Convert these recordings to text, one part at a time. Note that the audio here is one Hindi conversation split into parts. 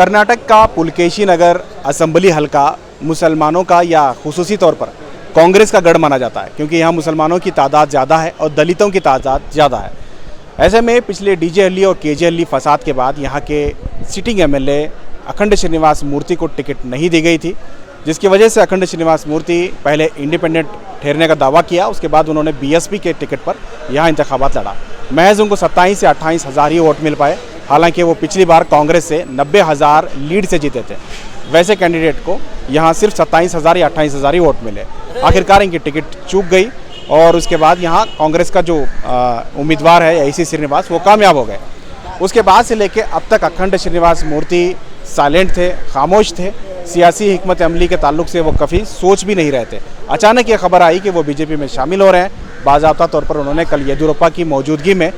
कर्नाटक का पुलकेशी नगर असेंबली हलका मुसलमानों का या खुसूसी तौर पर कांग्रेस का गढ़ माना जाता है, क्योंकि यहाँ मुसलमानों की तादाद ज़्यादा है और दलितों की तादाद ज़्यादा है। ऐसे में पिछले डीजे हल्ली और केजे हल्ली फसाद के बाद यहाँ के सिटिंग एमएलए अखंड श्रीनिवास मूर्ति को टिकट नहीं दी गई थी, जिसकी वजह से अखंड श्रीनिवास मूर्ति पहले इंडिपेंडेंट ठहरने का दावा किया। उसके बाद उन्होंने बीएसपी के टिकट पर यहाँ इंतखाबात लड़ा। महज उनको 27 से 28 हज़ार ही वोट मिल पाए, हालांकि वो पिछली बार कांग्रेस से 90,000 लीड से जीते थे। वैसे कैंडिडेट को यहाँ सिर्फ 27,000 या 28,000 ही वोट मिले। आखिरकार इनकी टिकट चूक गई और उसके बाद यहाँ कांग्रेस का जो उम्मीदवार है ऐसी श्रीनिवास वो कामयाब हो गए। उसके बाद से लेके अब तक अखंड श्रीनिवास मूर्ति साइलेंट थे, खामोश थे। सियासी हिकमत अमली के ताल्लुक से वो कभी सोच भी नहीं रहे थे। अचानक ये खबर आई कि वो बीजेपी में शामिल हो रहे हैं। बाज़ाब्ता तौर पर उन्होंने कल येदियुरप्पा की मौजूदगी में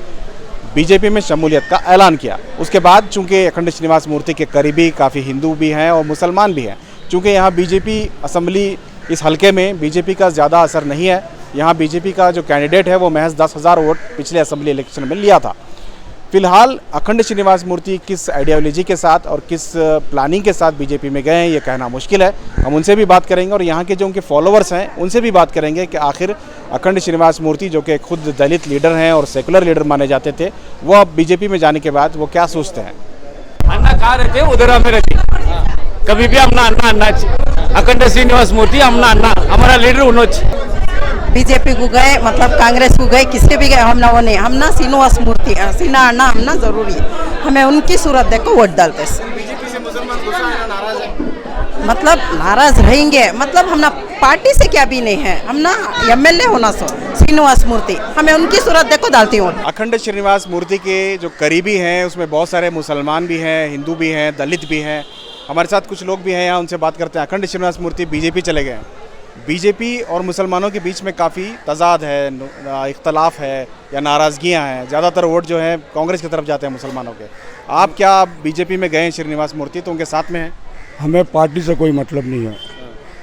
बीजेपी में शमूलियत का ऐलान किया। उसके बाद चूंकि अखंड श्रीनिवास मूर्ति के करीबी काफ़ी हिंदू भी हैं और मुसलमान भी हैं, चूँकि यहाँ बीजेपी असेंबली इस हलके में बीजेपी का ज़्यादा असर नहीं है। यहाँ बीजेपी का जो कैंडिडेट है वो महज 10,000 वोट पिछले असेंबली इलेक्शन में लिया था। फिलहाल अखंड श्रीनिवास मूर्ति किस आइडियोलॉजी के साथ और किस प्लानिंग के साथ बीजेपी में गए हैं ये कहना मुश्किल है। हम उनसे भी बात करेंगे और यहाँ के जो उनके फॉलोअर्स हैं उनसे भी बात करेंगे कि आखिर अखंड श्रीनिवास मूर्ति जो कि खुद दलित लीडर हैं और सेकुलर लीडर माने जाते थे, वो अब बीजेपी में जाने के बाद वो क्या सोचते हैं। अन्ना कहाँ रहते उधर में रहती, कभी भी हमना अन्ना अन्ना अखंड श्रीनिवास मूर्ति हमना अन्ना हमारा लीडर उन्होंने बीजेपी को गए मतलब कांग्रेस को गए, किसके भी गए हमना वो नहीं, हमना श्रीनिवास मूर्ति सीना अन्ना हमना जरूरी है। हमें उनकी सूरत देखो वोट डालते बीजेपी से मुसलमान गुस्सा है, नाराज है। मतलब नाराज रहेंगे, मतलब हमना पार्टी से क्या भी नहीं है, हमना एमएलए होना सो श्रीनिवास मूर्ति, हमें उनकी सूरत देखो डालती हूँ। अखंड श्रीनिवास मूर्ति के जो करीबी हैं उसमें बहुत सारे मुसलमान भी हैं, हिंदू भी हैं, दलित भी हैं। हमारे साथ कुछ लोग भी हैं यहाँ, उनसे बात करते हैं। अखंड श्रीनिवास मूर्ति बीजेपी चले गए हैं। बीजेपी और मुसलमानों के बीच में काफ़ी तजाद है, इख्तलाफ है या नाराज़गियाँ हैं। ज़्यादातर वोट जो है कांग्रेस की तरफ जाते हैं मुसलमानों के। आप क्या बीजेपी में गए श्रीनिवास मूर्ति तो उनके साथ में हैं? हमें पार्टी से कोई मतलब नहीं है।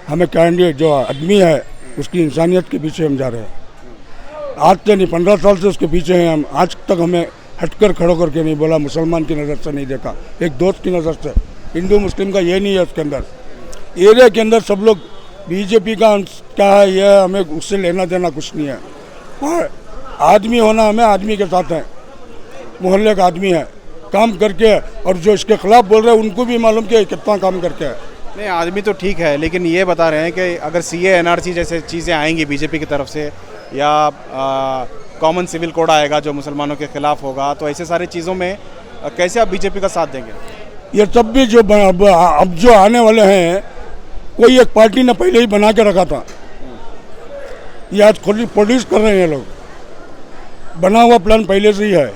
हमें कैंडिडेट जो आदमी है उसकी इंसानियत के पीछे हम जा रहे हैं। आज से नहीं 15 साल से उसके पीछे हैं हम। आज तक हमें हटकर खड़ो करके नहीं बोला, मुसलमान की नज़र से नहीं देखा, एक दोस्त की नज़र से। हिंदू मुस्लिम का ये नहीं है उसके अंदर। एरिया के अंदर सब लोग बीजेपी का क्या है, यह हमें उससे लेना देना कुछ नहीं है। और आदमी होना हमें आदमी के साथ है, मोहल्ले का आदमी है, काम करके। और जो इसके खिलाफ बोल रहे हैं उनको भी मालूम कि कितना काम करके है। नहीं, आदमी तो ठीक है, लेकिन ये बता रहे हैं कि अगर सीए एनआरसी जैसे चीज़ें आएंगी बीजेपी की तरफ से या कॉमन सिविल कोड आएगा जो मुसलमानों के खिलाफ होगा, तो ऐसे सारी चीज़ों में कैसे आप बीजेपी का साथ देंगे? ये सब भी जो अब जो आने वाले हैं, कोई एक पार्टी ने पहले ही बना के रखा था। ये आज खुद प्रोड्यूस कर रहे हैं ये लोग, बना हुआ प्लान पहले से ही है,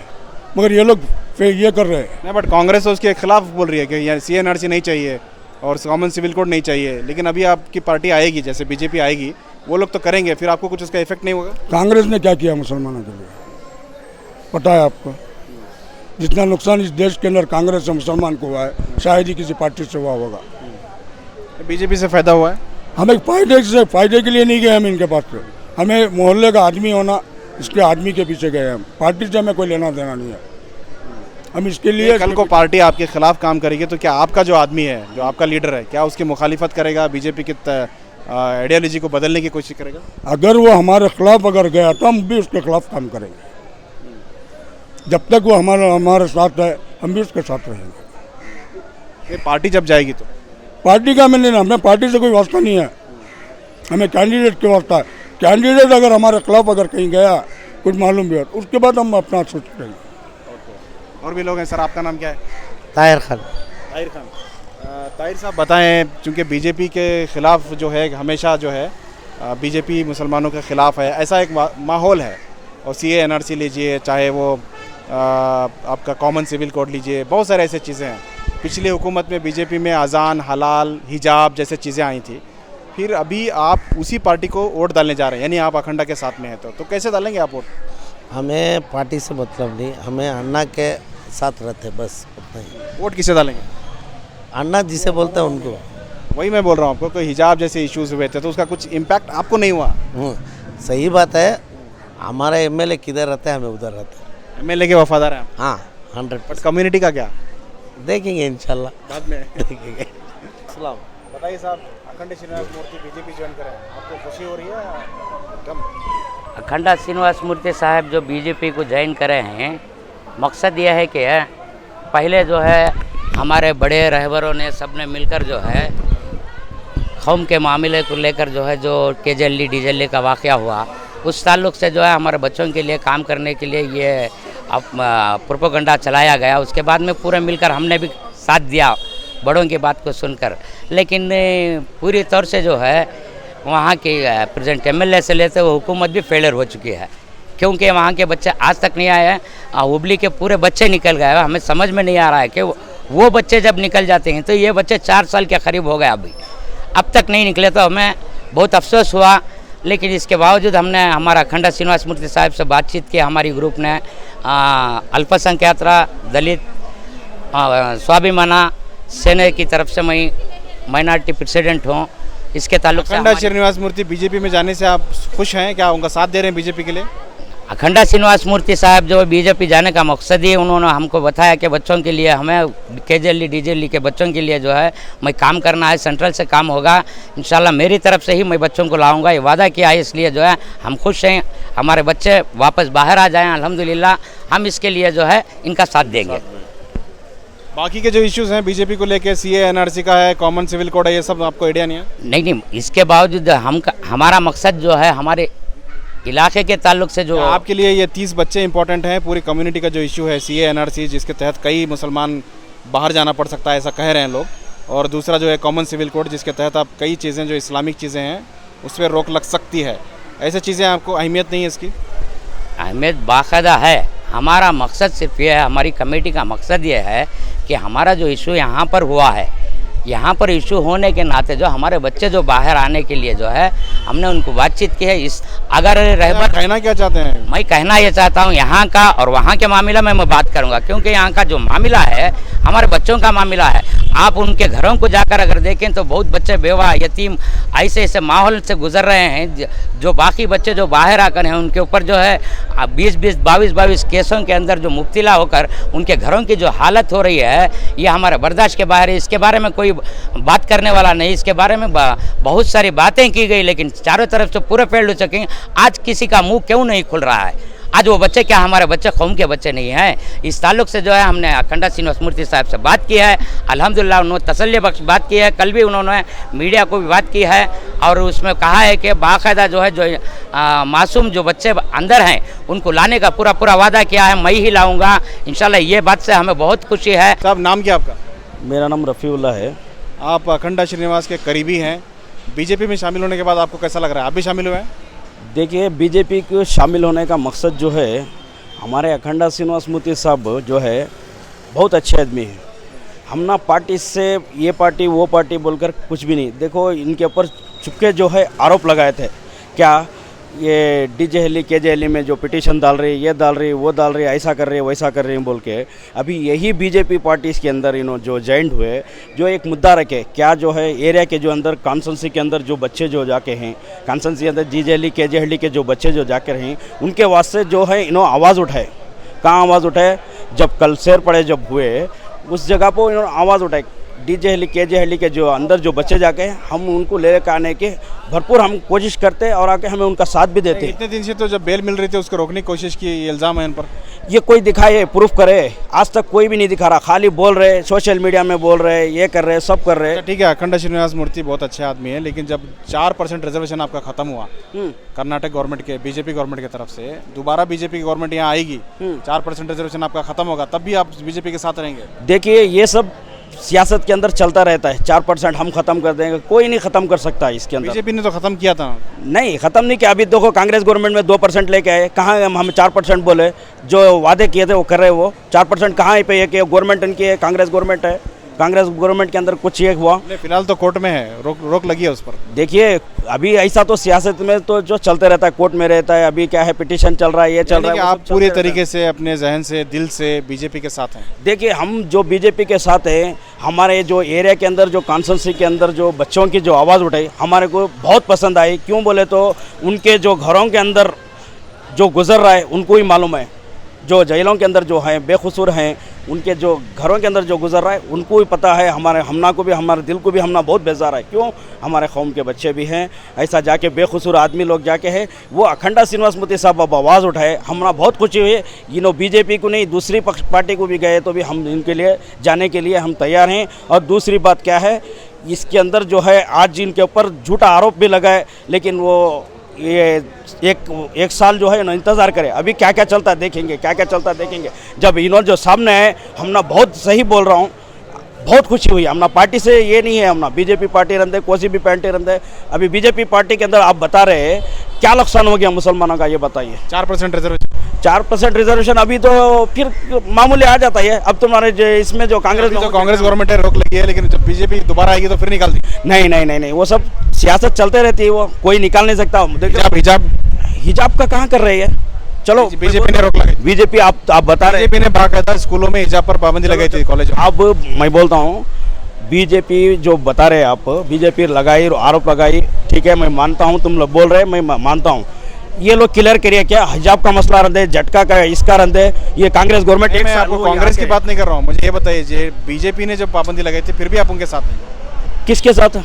मगर ये लोग फिर ये कर रहे हैं। नहीं, बट कांग्रेस उसके खिलाफ बोल रही है कि यहाँ सीएनआरसी नहीं चाहिए और कॉमन सिविल कोड नहीं चाहिए। लेकिन अभी आपकी पार्टी आएगी, जैसे बीजेपी आएगी, वो लोग तो करेंगे, फिर आपको कुछ उसका इफेक्ट नहीं होगा? कांग्रेस ने क्या किया मुसलमानों के लिए पता है आपको? जितना नुकसान इस देश के अंदर कांग्रेस से मुसलमान को हुआ है, शायद ही किसी पार्टी से हुआ होगा। बीजेपी से फ़ायदा हुआ है? हमें फायदे के लिए नहीं गए हम इनके पास। हमें मोहल्ले का आदमी होना, इसके आदमी के पीछे गए हम। पार्टी से हमें कोई लेना देना नहीं है। हम इसके लिए कल को पार्टी आपके खिलाफ काम करेगी तो क्या आपका जो आदमी है, जो आपका लीडर है, क्या उसकी मुखालिफत करेगा, बीजेपी की आइडियोलॉजी को बदलने की कोशिश करेगा? अगर वो हमारे खिलाफ अगर गया तो हम भी उसके खिलाफ काम करेंगे। जब तक वो हमारे साथ है हम भी उसके साथ रहेंगे। ये पार्टी जब जाएगी तो पार्टी का हमें लेना, हमें पार्टी से कोई वास्ता नहीं है, हमें कैंडिडेट के वास्ता है। कैंडिडेट अगर हमारे खिलाफ अगर कहीं गया, कुछ मालूम भी हो, उसके बाद हम अपना सोच करेंगे। और भी लोग हैं। सर, आपका नाम क्या है? ताहिर खान। ताहिर खान। ताहिर साहब बताएं, चूँकि बीजेपी के ख़िलाफ़ जो है हमेशा जो है बीजेपी मुसलमानों के ख़िलाफ़ है, ऐसा एक माहौल है। और सीए एनआरसी लीजिए, चाहे वो आपका कॉमन सिविल कोड लीजिए, बहुत सारे ऐसे चीज़ें हैं। पिछली हुकूमत में बीजेपी में अजान, हलाल, हिजाब जैसे चीज़ें आई थी। फिर अभी आप उसी पार्टी को वोट डालने जा रहे हैं, यानी आप अखंडा के साथ में हैं, तो कैसे डालेंगे आप वोट? हमें पार्टी से मतलब नहीं, हमें अन्ना के साथ रहते बस उतना ही। वोट किसे डालेंगे? अन्ना जिसे बोलते हैं उनको। वही मैं बोल रहा हूँ आपको, कोई हिजाब जैसे इश्यूज़ हुए थे तो उसका कुछ इम्पैक्ट आपको नहीं हुआ? सही बात है। हमारा एमएलए किधर रहता है, हमें उधर रहता है। एमएलए के वफादार हैं आप? हाँ, 100%। बट कम्युनिटी का क्या? देखेंगे इंशाल्लाह। बाद में देखेंगे। सलाम। बताइए साहब, अखंड श्रीनिवास मूर्ति बीजेपी ज्वाइन करें, आपको खुशी हो रही है या गम? अखंडा श्रीनिवास मूर्ति साहब जो बीजेपी को ज्वाइन करे हैं, मकसद यह है कि पहले जो है हमारे बड़े रहबरों ने सबने मिलकर जो है कौम के मामले को लेकर जो है जो केजल्ली डीजल्ली का वाक़या हुआ, उस ताल्लुक़ से जो है हमारे बच्चों के लिए काम करने के लिए ये अब प्रोपेगेंडा चलाया गया। उसके बाद में पूरे मिलकर हमने भी साथ दिया बड़ों की बात को सुनकर, लेकिन पूरी तौर से जो है वहाँ की प्रेजेंट एमएलए से लेते हुए हुकूमत भी फेलियर हो चुकी है, क्योंकि वहाँ के बच्चे आज तक नहीं आए हैं। हुबली के पूरे बच्चे निकल गए। हमें समझ में नहीं आ रहा है कि वो बच्चे जब निकल जाते हैं तो ये बच्चे 4 साल के करीब हो गए, अभी अब तक नहीं निकले, तो हमें बहुत अफसोस हुआ। लेकिन इसके बावजूद हमने हमारा अखंडा श्रीनिवास मूर्ति साहब से बातचीत की। हमारी ग्रुप ने अल्पसंख्यक दलित स्वाभिमाना सेना की तरफ से मैं माइनॉरिटी प्रेसिडेंट हूँ। इसके ताल्लुक से अखंडा श्रीनिवास मूर्ति बीजेपी में जाने से आप खुश हैं क्या? उनका साथ दे रहे हैं बीजेपी के लिए? अखंडा श्रीनिवास मूर्ति साहब जो बीजेपी जाने का मकसद ही उन्होंने हमको बताया कि बच्चों के लिए हमें केजल्ली डीजल्ली के बच्चों के लिए जो है मैं काम करना है, सेंट्रल से काम होगा इंशाल्लाह, मेरी तरफ से ही मैं बच्चों को लाऊंगा, ये वादा किया है। इसलिए जो है हम खुश हैं, हमारे बच्चे वापस बाहर आ जाएँ अल्हम्दुलिल्लाह, हम इसके लिए जो है इनका साथ देंगे। बाकी के जो इश्यूज हैं बीजेपी को लेके, सीए एनआरसी का है, कॉमन सिविल कोड है, ये सब आपको आइडिया नहीं है? नहीं, इसके बावजूद हमारा मकसद जो है हमारे इलाके के ताल्लुक से जो आपके लिए ये 30 बच्चे इंपॉर्टेंट हैं। पूरी कम्युनिटी का जो इशू है सीए एनआरसी, जिसके तहत कई मुसलमान बाहर जाना पड़ सकता है, ऐसा कह रहे हैं लोग। और दूसरा जो है कॉमन सिविल कोड, जिसके तहत आप कई चीज़ें जो इस्लामिक चीज़ें हैं उस पर रोक लग सकती है। ऐसे चीज़ें आपको अहमियत नहीं है इसकी? अहमियत बाकायदा है। हमारा मकसद सिर्फ ये है, हमारी कमेटी का मकसद ये है कि हमारा जो इशू यहाँ पर हुआ है, यहाँ पर इशू होने के नाते जो हमारे बच्चे जो बाहर आने के लिए जो है हमने उनको बातचीत की है। इस अगर रहबर कहना क्या चाहते हैं? मैं कहना ये चाहता हूँ यहाँ का और वहाँ के मामला में मैं बात करूँगा, क्योंकि यहाँ का जो मामला है हमारे बच्चों का मामला है। आप उनके घरों को जाकर अगर देखें तो बहुत बच्चे बेवा यतीम ऐसे ऐसे माहौल से गुजर रहे हैं, जो बाकी बच्चे जो बाहर आकर हैं उनके ऊपर जो है 20-20, 22-22 केसों के अंदर जो मुब्तला होकर उनके घरों की जो हालत हो रही है, ये हमारे बर्दाश्त के बाहर है। इसके बारे में कोई बात करने वाला नहीं। इसके बारे में बहुत सारी बातें की गई, लेकिन चारों तरफ से पूरे फेल हो चुके हैं। आज किसी का मुंह क्यों नहीं खुल रहा है? आज वो बच्चे क्या हमारे बच्चे कौम के बच्चे नहीं हैं? इस ताल्लुक से जो है हमने अखंडा श्रीनिवास मूर्ति साहब से बात की है। अल्हम्दुलिल्लाह उन्होंने तसल्ली बख्श बात की है। कल भी उन्होंने मीडिया को भी बात की है और उसमें कहा है कि बाकायदा जो है जो मासूम जो बच्चे अंदर हैं उनको लाने का पूरा वादा किया है। मैं ही लाऊंगा इंशाल्लाह। ये बात से हमें बहुत खुशी है। साहब नाम क्या आपका? मेरा नाम रफ़ीउल्ला है। आप अखंडा श्रीनिवास के करीबी हैं, बीजेपी में शामिल होने के बाद आपको कैसा लग रहा है? आप भी शामिल हुए हैं? देखिए, बीजेपी को शामिल होने का मकसद जो है, हमारे अखंडा श्रीनिवास मूर्ति साहब जो है बहुत अच्छे आदमी हैं। हम ना पार्टी से ये पार्टी वो पार्टी बोलकर कुछ भी नहीं। देखो, इनके ऊपर चुपके जो है आरोप लगाए थे, क्या ये डीजेहली केजेहली में जो पिटीशन डाल रही, ये डाल रही, वो डाल रही, ऐसा कर रही है, वैसा कर रही है बोल के अभी यही बीजेपी पार्टी के अंदर इन्होंने जो जॉइंट हुए, जो एक मुद्दा रखे, क्या जो है एरिया के जो अंदर कॉन्स्टिट्यूंसी के अंदर जो बच्चे जो जाके हैं, कॉन्स्टिट्यूंसी के अंदर डीजेहली केजेहली के जो बच्चे जो जाकर हैं, उनके वास्ते जो है इन्होंने आवाज़ उठाए। कहाँ आवाज़ उठाए? जब कल शेर पड़े जब हुए उस जगह पर इन्होंने आवाज़ उठाई। डीजेहली केजेहली के जो अंदर जो बच्चे जाके हम उनको ले आने के भरपूर हम कोशिश करते हैं और आके हमें उनका साथ भी देते हैं। इतने दिन से तो जब बेल मिल रही थी उसको रोकने की कोशिश की, ये इल्ज़ाम है इन पर। ये कोई दिखाए, प्रूफ करे। आज तक कोई भी नहीं दिखा रहा, खाली बोल रहे, सोशल मीडिया में बोल रहे, ये कर रहे, सब कर रहे। ठीक है, अखंडा श्रीनिवास मूर्ति बहुत अच्छे आदमी है, लेकिन जब 4% रिजर्वेशन आपका खत्म हुआ कर्नाटक गवर्नमेंट के बीजेपी गवर्नमेंट की तरफ से, दोबारा बीजेपी की गवर्नमेंट यहाँ आएगी, 4% रिजर्वेशन आपका खत्म होगा, तब भी आप बीजेपी के साथ रहेंगे? देखिए, ये सब सियासत के अंदर चलता रहता है। 4% हम खत्म कर देंगे, कोई नहीं खत्म कर सकता है इसके अंदर। बीजेपी ने तो खत्म किया था। नहीं, खत्म नहीं किया। अभी देखो, कांग्रेस गवर्नमेंट में 2% लेके आए, कहाँ हम 4% बोले, जो वादे किए थे वो कर रहे हैं। वो 4% कहाँ पे है कि गवर्नमेंट उनकी है, कांग्रेस गवर्नमेंट है। कांग्रेस गवर्नमेंट के अंदर कुछ ये हुआ फिलहाल तो कोर्ट में है, रोक लगी है उस पर। देखिए, अभी ऐसा तो सियासत में तो जो चलते रहता है, कोर्ट में रहता है। अभी क्या है, पिटीशन चल रहा है, ये चल रहा है। आप पूरे तरीके से अपने जहन से, दिल से बीजेपी के साथ हैं? देखिए, हम जो बीजेपी के साथ हैं, हमारे जो एरिया के अंदर जो कॉन्स्टिट्यूंसी के अंदर जो बच्चों की जो आवाज़ उठाई हमारे को बहुत पसंद आई। क्यों बोले तो उनके जो घरों के अंदर जो गुजर रहा है उनको ही मालूम है। जो जेलों के अंदर जो हैं बेकसूर हैं, उनके जो घरों के अंदर जो गुजर रहा है उनको भी पता है, हमारे हमना को भी, हमारे दिल को भी हमना बहुत बेजार है। क्यों? हमारे कौम के बच्चे भी हैं, ऐसा जाके बेकसूर आदमी लोग जाके है वो अखंडा श्रीनिवास मूर्ति साहब अब आवाज़ उठाए, हमारा बहुत खुशी हुई। बीजेपी को नहीं दूसरी पार्टी को भी गए तो भी हम इनके लिए जाने के लिए हम तैयार हैं। और दूसरी बात क्या है, इसके अंदर जो है आज इनके ऊपर झूठा आरोप भी लगा है, लेकिन वो ये एक साल जो है ना इंतज़ार करें, अभी क्या क्या चलता है देखेंगे, क्या क्या चलता है देखेंगे। जब इन्होंने जो सामने है, हमना बहुत सही बोल रहा हूँ, बहुत खुशी हुई। हमना पार्टी से ये नहीं है, हमना बीजेपी पार्टी रंदे, कोई भी पार्टी रंदे। अभी बीजेपी पार्टी के अंदर आप बता रहे हैं क्या नुकसान हो गया मुसलमानों का, ये बताइए। 4% रिजर्वेशन, 4% रिजर्वेशन अभी तो फिर मामूली आ जाता है। अब तुम्हारे इसमें जो कांग्रेस गवर्नमेंट है रोक लगी है, लेकिन जब बीजेपी दोबारा आएगी तो फिर निकाल दी। नहीं नहीं नहीं नहीं, वो सब सियासत चलते रहती है, वो कोई निकाल नहीं सकता। हिजाब का कहाँ कर रही है? चलो बीजेपी ने रोक लगाई। बीजेपी आप बता रहे, बीजेपी ने बाकायदा स्कूलों में हिजाब पर पाबंदी लगाई थी कॉलेज में। अब मैं बोलता हूँ बीजेपी जो बता रहे हैं आप, बीजेपी लगाई आरोप लगाई, ठीक है, मैं मानता हूँ, तुम लोग बोल रहे हैं, मैं मानता हूँ। ये लोग क्लियर करिए क्या हिजाब का मसला रंदे, झटका का इसका रंदे, ये कांग्रेस गवर्नमेंट। मैं आपको कांग्रेस की बात नहीं कर रहा हूँ, मुझे ये बताइए बीजेपी ने जब पाबंदी लगाई थी फिर भी आप उनके साथ नहीं? किसके साथ?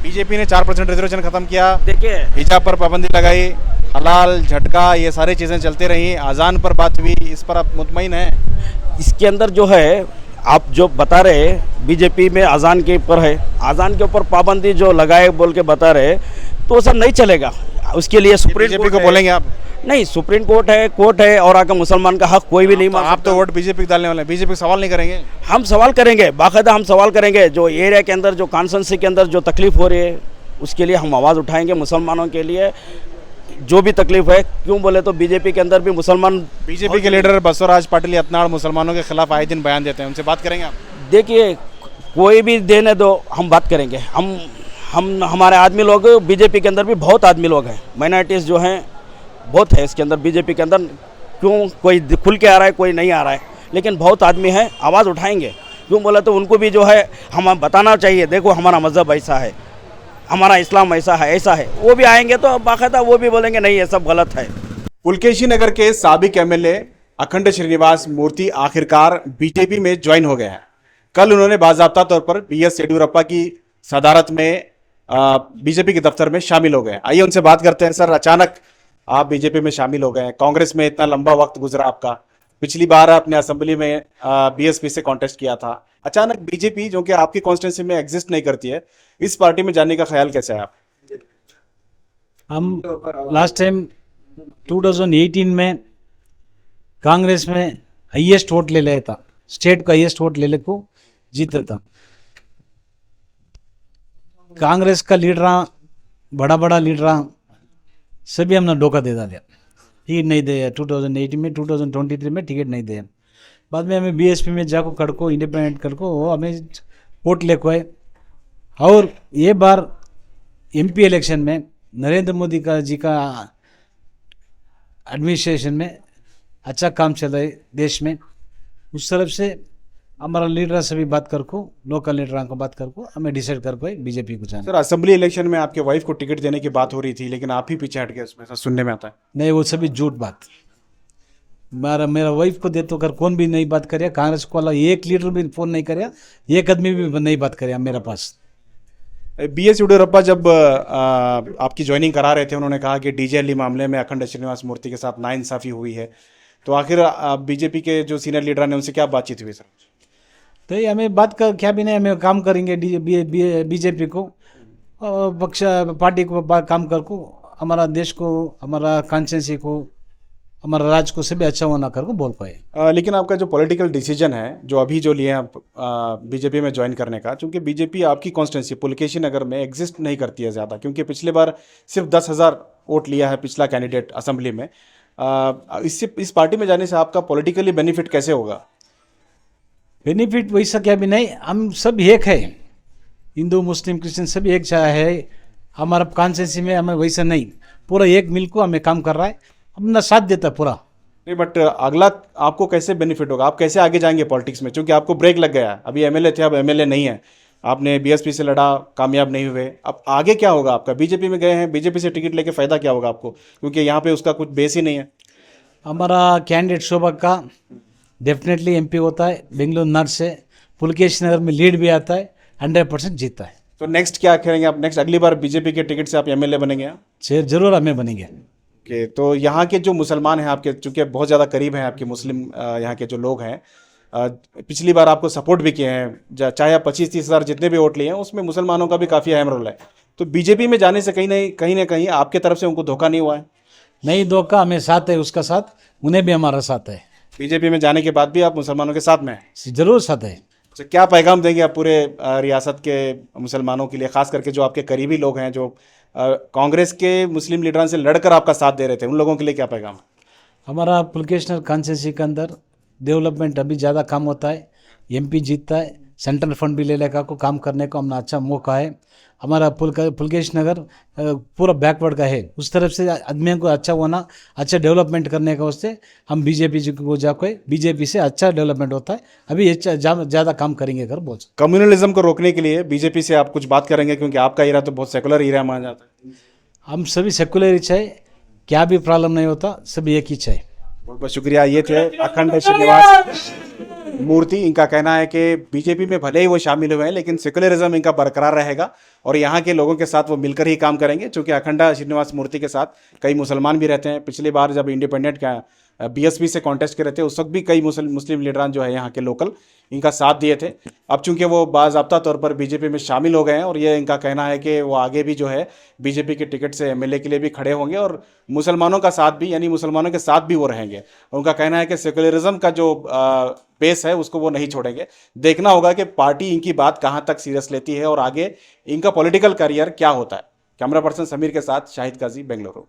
बीजेपी ने 4% रिजर्वेशन खत्म किया, देखिए हिजाब पर पाबंदी लगाई, हलाल झटका ये सारी चीज़ें चलती रही, अजान पर बात हुई, इस पर आप मुतमईन हैं? इसके अंदर जो है आप जो बता रहे बीजेपी में अजान के ऊपर है, अजान के ऊपर पाबंदी जो लगाए बोल के बता रहे, तो वो सब नहीं चलेगा। उसके लिए सुप्रीम बीजेपी को बोलेंगे आप? नहीं, सुप्रीम कोर्ट है और आकर मुसलमान का हक कोई भी नहीं मांग। आप तो वोट बीजेपी को डालने वाले हैं, बीजेपी सवाल नहीं करेंगे? हम सवाल करेंगे, बाकायदा हम सवाल करेंगे। जो एरिया के अंदर जो कॉन्स्टिट्यूंसी के अंदर जो तकलीफ हो रही है उसके लिए हम आवाज़ उठाएंगे। मुसलमानों के लिए जो भी तकलीफ है, क्यों बोले तो बीजेपी के अंदर भी मुसलमान, बीजेपी के लीडर बसवराज पाटिल यत्नाड़ मुसलमानों के खिलाफ आए दिन बयान देते हैं, उनसे बात करेंगे आप? देखिए कोई भी देने दो, हम बात करेंगे। हम हमारे आदमी लोग बीजेपी के अंदर भी बहुत आदमी लोग हैं, माइनॉरिटीज़ जो हैं बहुत है इसके अंदर बीजेपी के अंदर। क्यों कोई खुल के आ रहा है, कोई नहीं आ रहा है, लेकिन बहुत आदमी है, आवाज़ उठाएंगे। क्यों बोला तो उनको भी जो है हम बताना चाहिए, देखो हमारा मज़हब ऐसा है, हमारा इस्लाम ऐसा है। वो भी आएंगे तो बाकायदा वो भी बोलेंगे नहीं ये सब गलत है। पुलकेशी नगर के साबिक एमएलए अखंड श्रीनिवास मूर्ति आखिरकार बीजेपी में ज्वाइन हो गए हैं। कल उन्होंने बाज़ाब्ता तौर पर बीएस येडियुरप्पा की सदारत में बीजेपी के दफ्तर में शामिल हो गए। आइए उनसे बात करते हैं। सर, अचानक आप बीजेपी में शामिल हो गए हैं, कांग्रेस में इतना लंबा वक्त गुजरा आपका, पिछली बार आपने असेंबली में बीएसपी से कॉन्टेस्ट किया था, अचानक बीजेपी जो कि आपकी कॉन्स्टिट्यूंसी में एग्जिस्ट नहीं करती है, इस पार्टी में जाने का ख्याल कैसे है आप? हम लास्ट टाइम 2018 में कांग्रेस में हाईएस्ट वोट ले लिया था, स्टेट का हाईएस्ट वोट ले को जीता था। कांग्रेस का लीडर, बड़ा लीडर सभी हमने धोखा दे दिया, टिकट नहीं दिया 2018 में, 2023 में टिकट नहीं दिया। बाद में हमें बीएसपी में जाको कड़को इंडिपेंडेंट करको वो हमें वोट लेको आए। और ये बार एमपी इलेक्शन में नरेंद्र मोदी जी का एडमिनिस्ट्रेशन में अच्छा काम चल रहा है देश में, उस तरफ से हमारा लीडर से भी बात करको, लोकल लीडर को बात करको हमें डिसाइड करको बीजेपी को जाना। सर, असेंबली इलेक्शन में आपके वाइफ को टिकट देने की बात हो रही थी, लेकिन आप ही पीछे हट गए उसमें, ऐसा सुनने में आता है। नहीं, वो सभी झूठ बात। मेरा वाइफ को दे तो कर कौन भी नहीं बात करे, कांग्रेस को वाला एक लीडर भी फोन नहीं करे, एक आदमी भी नहीं बात करे मेरे पास। बीएस येडियुरप्पा जब आपकी ज्वाइनिंग करा रहे थे, उन्होंने कहा कि डीजेएलई मामले में अखंड श्रीनिवास मूर्ति के साथ नाइंसाफी हुई है, तो आखिर बीजेपी के जो सीनियर लीडर ने उनसे क्या बातचीत हुई? सर, तो ये हमें बात कर क्या भी नहीं, हमें काम करेंगे बीजेपी को पक्ष पार्टी को काम कर को, हमारा देश को, हमारा कॉन्स्टिट्यूंसी को, हमारा राज्य को सभी अच्छा होना कर को बोल पाए। लेकिन आपका जो पॉलिटिकल डिसीजन है जो अभी जो लिए आप बीजेपी में ज्वाइन करने का, चूंकि बीजेपी आपकी कॉन्स्टिट्यूंसी पुलकेशी नगर में एग्जिस्ट नहीं करती है ज़्यादा, क्योंकि पिछले बार सिर्फ 10,000 वोट लिया है पिछला कैंडिडेट असेंबली में, इस पार्टी में जाने से आपका पॉलिटिकली बेनिफिट कैसे होगा? बेनिफिट वैसा क्या भी नहीं, हम सब एक है, हिंदू मुस्लिम क्रिश्चियन सभी एक है। हमारा कॉन्स्टिट्यूंसी में हमें वैसा नहीं, पूरा एक मिल को हमें काम कर रहा है, अपना साथ देता पूरा। नहीं, बट अगला आपको कैसे बेनिफिट होगा, आप कैसे आगे जाएंगे पॉलिटिक्स में? क्योंकि आपको ब्रेक लग गया है, अभी एमएलए थे, अब एमएलए नहीं है, आपने बीएसपी से लड़ा, कामयाब नहीं हुए, अब आगे क्या होगा आपका? बीजेपी में गए हैं, बीजेपी से टिकट लेके फ़ायदा क्या होगा आपको, क्योंकि यहाँ पे उसका कुछ बेस ही नहीं है। हमारा कैंडिडेट शोभा का डेफिनेटली एमपी होता है, बेंगलुरु नॉर्थ से। पुलकेश नगर में लीड भी आता है, 100% जीतता है। तो नेक्स्ट क्या करेंगे आप? नेक्स्ट अगली बार बीजेपी के टिकट से आप एमएलए बनेंगे यहाँ? जरूर हमें बनेंगे। ओके, तो यहाँ के जो मुसलमान हैं आपके, चूंकि बहुत ज़्यादा करीब हैं आपके मुस्लिम यहाँ के जो लोग हैं, पिछली बार आपको सपोर्ट भी किए हैं, चाहे आप 25-30 हज़ार जितने भी वोट लिए हैं उसमें मुसलमानों का भी काफ़ी अहम रोल है। तो बीजेपी में जाने से कहीं ना कहीं आपके तरफ से उनको धोखा नहीं हुआ है? नहीं धोखा, हमें साथ है, उसका साथ, उन्हें भी हमारा साथ है। बीजेपी में जाने के बाद भी आप मुसलमानों के साथ में हैं? जरूर साथ है। तो क्या पैगाम देंगे आप पूरे रियासत के मुसलमानों के लिए, खास करके जो आपके करीबी लोग हैं, जो कांग्रेस के मुस्लिम लीडरों से लड़कर आपका साथ दे रहे थे, उन लोगों के लिए क्या पैगाम है? हमारा पुलकेशनर कॉन्स्टिट्यूंसी के अंदर डेवलपमेंट अभी ज़्यादा काम होता है, एमपी जीतता है, सेंट्रल फंड भी ले लेकर को काम करने को हमने अच्छा मौका है। हमारा पुलकेश नगर पूरा बैकवर्ड का है, उस तरफ से आदमियों को अच्छा होना, अच्छा डेवलपमेंट करने का उससे हम बीजेपी को जाके बीजेपी से अच्छा डेवलपमेंट होता है। अभी ज़्यादा काम करेंगे कर बोल। कम्युनलिज्म को रोकने के लिए बीजेपी से आप कुछ बात करेंगे, क्योंकि आपका एरिया तो बहुत सेकुलर एरिया माना जाता है। हम सभी सेकुलर ही चाहे, क्या भी प्रॉब्लम नहीं होता, सभी एक ही चाहे। बहुत बहुत शुक्रिया। ये थे अखंड श्रीनिवास मूर्ति। इनका कहना है कि बीजेपी में भले ही वो शामिल हुए हैं, लेकिन सेकुलरिज्म इनका बरकरार रहेगा और यहाँ के लोगों के साथ वो मिलकर ही काम करेंगे। चूँकि अखंड श्रीनिवास मूर्ति के साथ कई मुसलमान भी रहते हैं। पिछली बार जब इंडिपेंडेंट का बीएसपी से कॉन्टेस्ट कर रहे थे, उस वक्त भी कई मुस्लिम लीडरान जो है यहाँ के लोकल इनका साथ दिए थे। अब चूंकि वो बाज़ाब्ता तौर पर बीजेपी में शामिल हो गए हैं और ये इनका कहना है कि वो आगे भी जो है बीजेपी के टिकट से एमएलए के लिए भी खड़े होंगे और मुसलमानों का साथ भी, यानी मुसलमानों के साथ भी वो रहेंगे। उनका कहना है कि सेकुलरिज्म का जो पेस है उसको वो नहीं छोड़ेंगे। देखना होगा कि पार्टी इनकी बात कहाँ तक सीरियस लेती है और आगे इनका पॉलिटिकल करियर क्या होता है। कैमरा पर्सन समीर के साथ शाहिद काजी, बेंगलुरु।